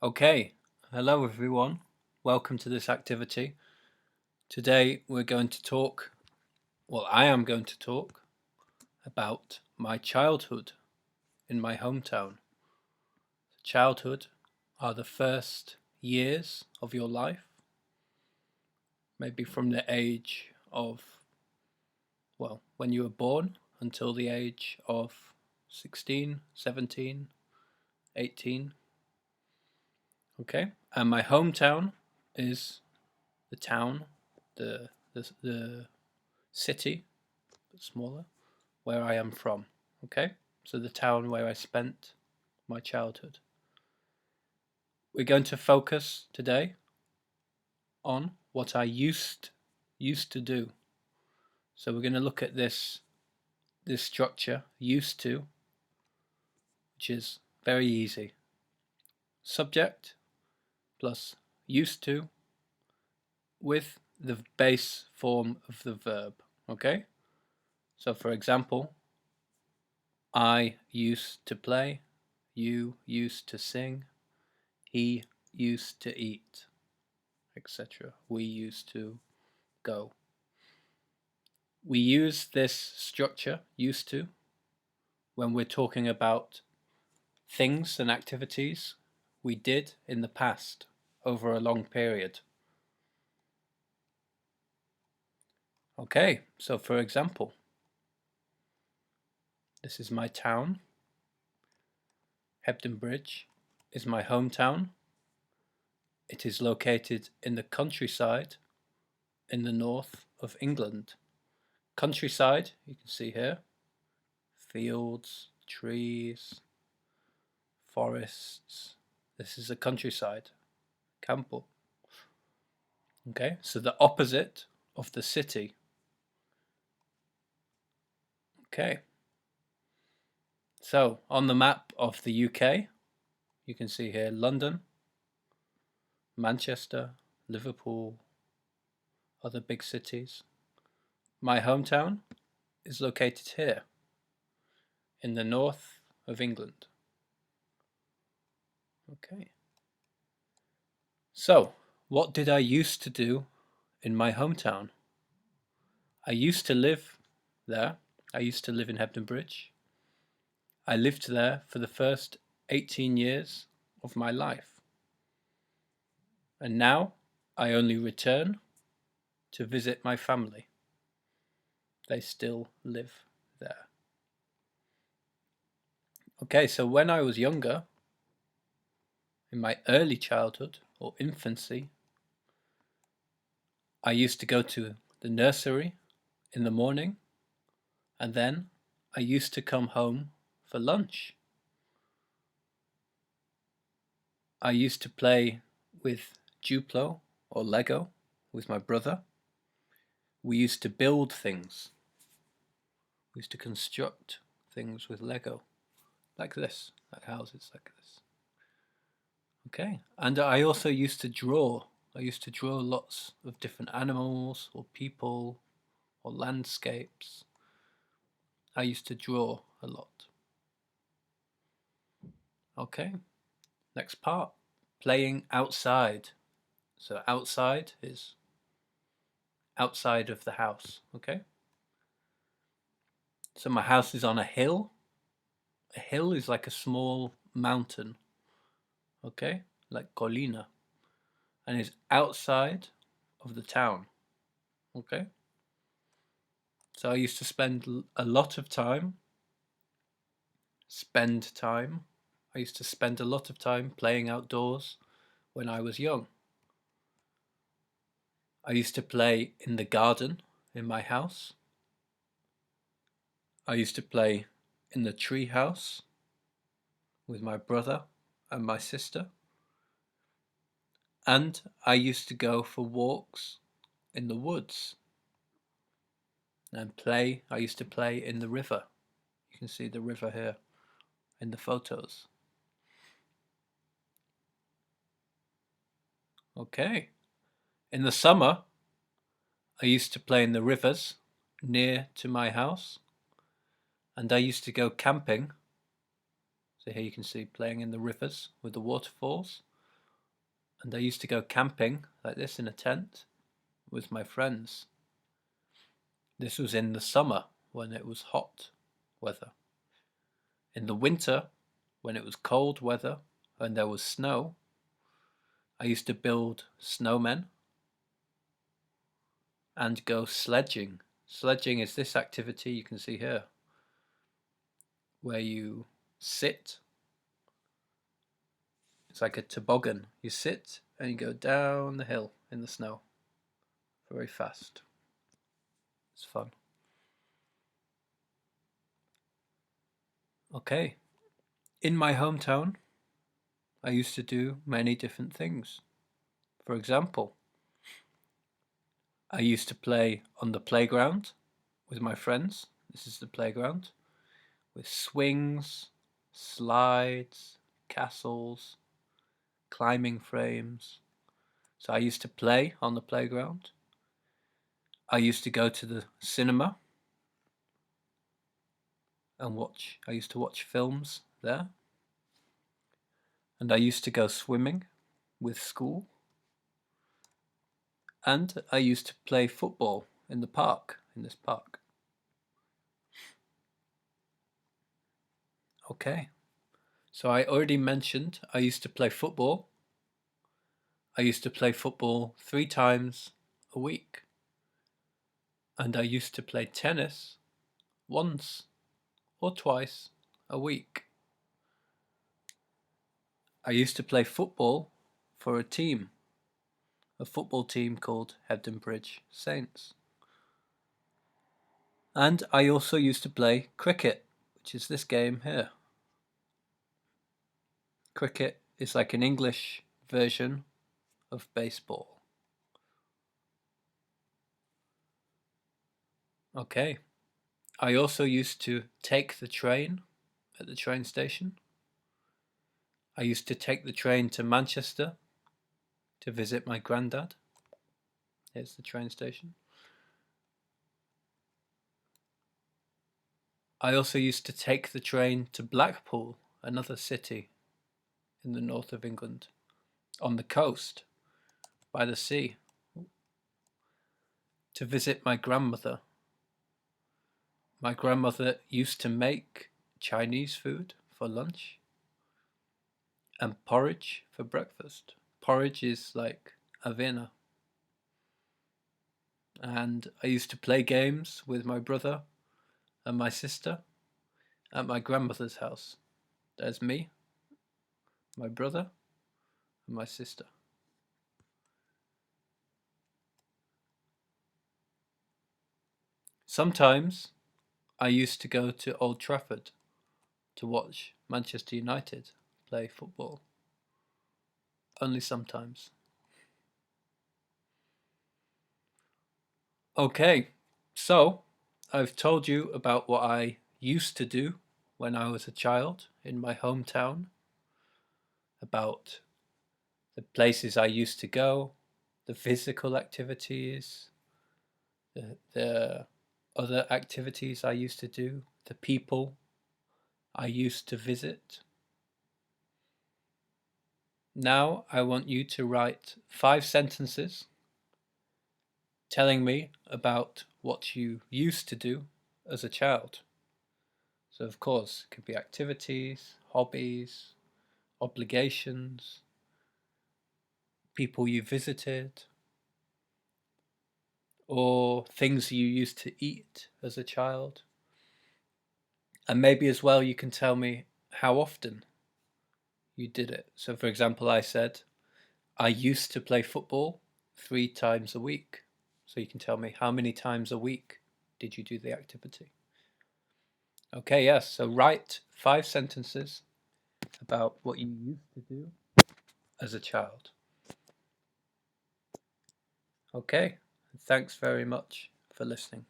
Okay, hello everyone. Welcome to this activity. Today we're going to talk, I am going to talk about my childhood in my hometown. Childhood are the first years of your life, maybe from the age of, when you were born until the age of 16, 17, 18. Okay, and my hometown is the town, the city, but smaller, where I am from. Okay, so the town where I spent my childhood. We're going to focus today on what I used to do. So we're going to look at this structure, used to, which is very easy. Subject plus used to with the base form of the verb. Okay? So for example, I used to play, you used to sing, he used to eat, etc. We used to go. We use this structure, used to, when we're talking about things and activities we did in the past over a long period. Okay, so for example, this is my town. Hebden Bridge is my hometown. It is located in the countryside in the north of England. Countryside, you can see here, fields, trees, forests. This is the countryside, Campbell. Okay, so the opposite of the city. Okay, so on the map of the UK, you can see here London, Manchester, Liverpool, other big cities. My hometown is located here in the north of England. Okay. So, what did I used to do in my hometown? I used to live there. I used to live in Hebden Bridge. I lived there for the first 18 years of my life. And now I only return to visit my family. They still live there. Okay, so when I was younger, in my early childhood or infancy, I used to go to the nursery in the morning, and then I used to come home for lunch. I used to play with Duplo or Lego with my brother. We used to build things. We used to construct things with Lego, like this, like houses like this. Okay, and I also used to draw. I used to draw lots of different animals or people or landscapes. I used to draw a lot. Okay, next part, playing outside. So outside is outside of the house, okay? So my house is on a hill. A hill is like a small mountain, okay? Like colina. And is outside of the town, okay? So I used to spend a lot of time, I used to spend a lot of time playing outdoors when I was young. I used to play in the garden in my house. I used to play in the tree house with my brother and my sister. And I used to go for walks in the woods and play. I used to play in the river. You can see the river here in the photos. Okay. In the summer, I used to play in the rivers near to my house. And I used to go camping. So here you can see playing in the rivers with the waterfalls. And I used to go camping like this in a tent with my friends. This was in the summer when it was hot weather. In the winter, when it was cold weather and there was snow, I used to build snowmen and go sledging. Sledging is this activity you can see here, where you sit. It's like a toboggan. You sit and you go down the hill in the snow very fast. It's fun. Okay. In my hometown, I used to do many different things. For example, I used to play on the playground with my friends. This is the playground with swings, slides, castles, climbing frames. So I used to play on the playground. I used to go to the cinema and watch. I used to watch films there. And I used to go swimming with school. And I used to play football in the park, in this park. Okay. So I already mentioned I used to play football. I used to play football 3 times a week. And I used to play tennis once or twice a week. I used to play football for a football team called Hebden Bridge Saints. And I also used to play cricket, which is this game here. Cricket is like an English version of baseball. Okay. I also used to take the train at the train station. I used to take the train to Manchester to visit my granddad. Here's the train station. I also used to take the train to Blackpool, another city in the north of England, on the coast, by the sea, to visit my grandmother. My grandmother used to make Chinese food for lunch and porridge for breakfast. Porridge is like avena. And I used to play games with my brother and my sister at my grandmother's house. There's me, my brother, and my sister. Sometimes I used to go to Old Trafford to watch Manchester United play football. Only sometimes. Okay, so I've told you about what I used to do when I was a child in my hometown, about the places I used to go, the physical activities, the other activities I used to do, the people I used to visit. Now I want you to write 5 sentences telling me about what you used to do as a child. So, of course, it could be activities, hobbies, obligations, people you visited, or things you used to eat as a child. And maybe as well, you can tell me how often you did it. So, for example, I said, I used to play football 3 times a week. So, you can tell me how many times a week did you do the activity? Okay, yes. So, write 5 sentences about what you used to do as a child. Okay, thanks very much for listening.